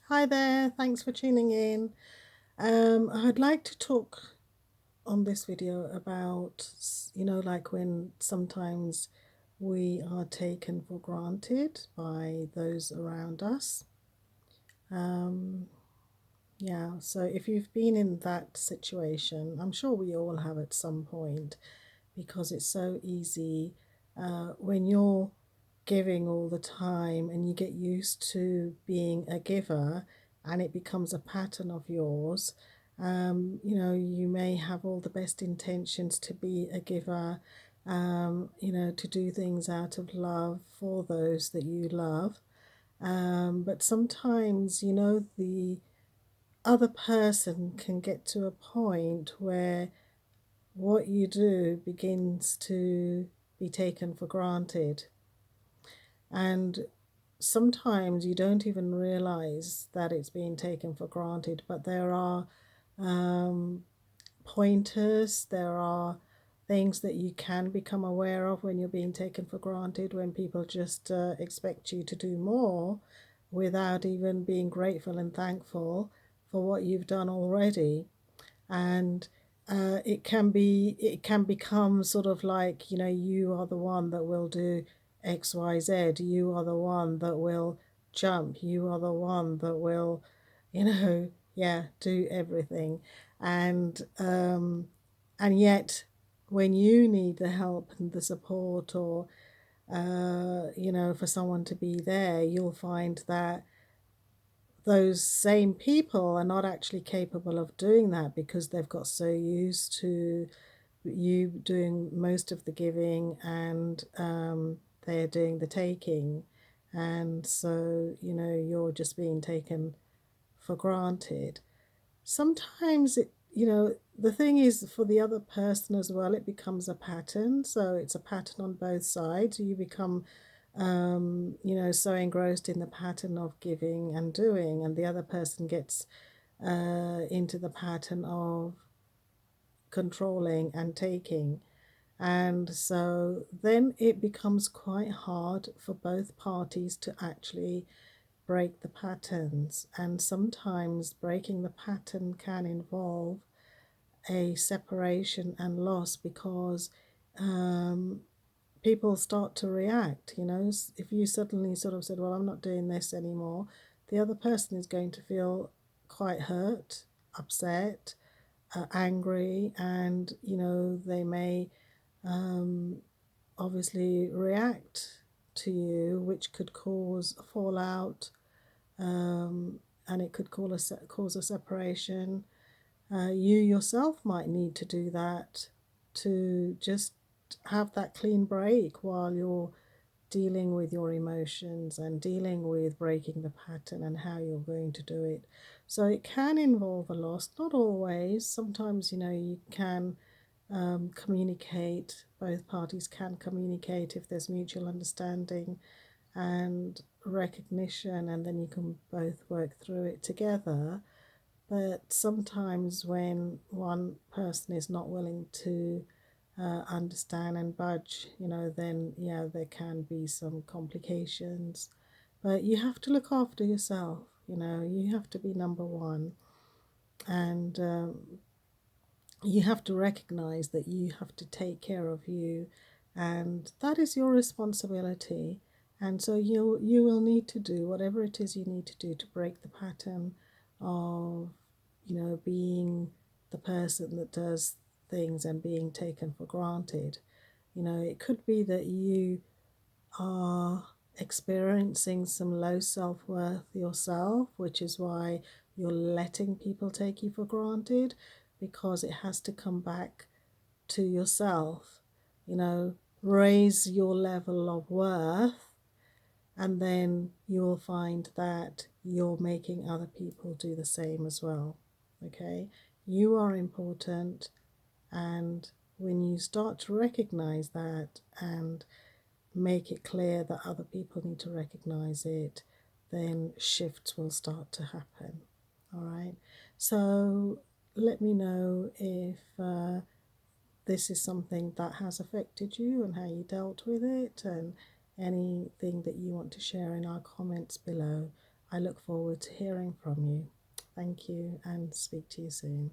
Hi there, thanks for tuning in. I'd like to talk on this video about, like when sometimes we are taken for granted by those around us. Um, yeah, so if you've been in that situation, I'm sure we all have at some point because it's so easy when you're giving all the time and you get used to being a giver and it becomes a pattern of yours. You may have all the best intentions to be a giver, to do things out of love for those that you love. But sometimes, the other person can get to a point where what you do begins to be taken for granted. And sometimes you don't even realize that it's being taken for granted, but there are um, pointers, there are things that you can become aware of when you're being taken for granted, when people just expect you to do more without even being grateful and thankful for what you've done already. And it can become sort of like, you are the one that will do XYZ, you are the one that will jump, you are the one that will, yeah, do everything. And yet when you need the help and the support, or for someone to be there, you'll find that those same people are not actually capable of doing that because they've got so used to you doing most of the giving, and they're doing the taking. And so, you're just being taken for granted. Sometimes the thing is, for the other person as well, it becomes a pattern. So it's a pattern on both sides. You become so engrossed in the pattern of giving and doing, and the other person gets into the pattern of controlling and taking. And so then it becomes quite hard for both parties to actually break the patterns. And sometimes breaking the pattern can involve a separation and loss because um, people start to react. If you suddenly sort of said, well, I'm not doing this anymore, the other person is going to feel quite hurt, upset, angry, and they may um, obviously react to you, which could cause a fallout, um, and it could cause a separation. You yourself might need to do that to just have that clean break while you're dealing with your emotions and dealing with breaking the pattern and how you're going to do it. So it can involve a loss, not always. Sometimes, you can communicate, both parties can communicate if there's mutual understanding and recognition, and then you can both work through it together. But sometimes when one person is not willing to understand and budge, then yeah, there can be some complications. But you have to look after yourself, you have to be number one. And you have to recognize that you have to take care of you, and that is your responsibility. And so you will need to do whatever it is you need to do to break the pattern of being the person that does things and being taken for granted. It could be that you are experiencing some low self-worth yourself, which is why you're letting people take you for granted, because it has to come back to yourself. Raise your level of worth, and then you'll find that you're making other people do the same as well. Okay? You are important, and when you start to recognize that and make it clear that other people need to recognize it, then shifts will start to happen. All right. So let me know if this is something that has affected you and how you dealt with it, and anything that you want to share in our comments below. I look forward to hearing from you. Thank you and speak to you soon.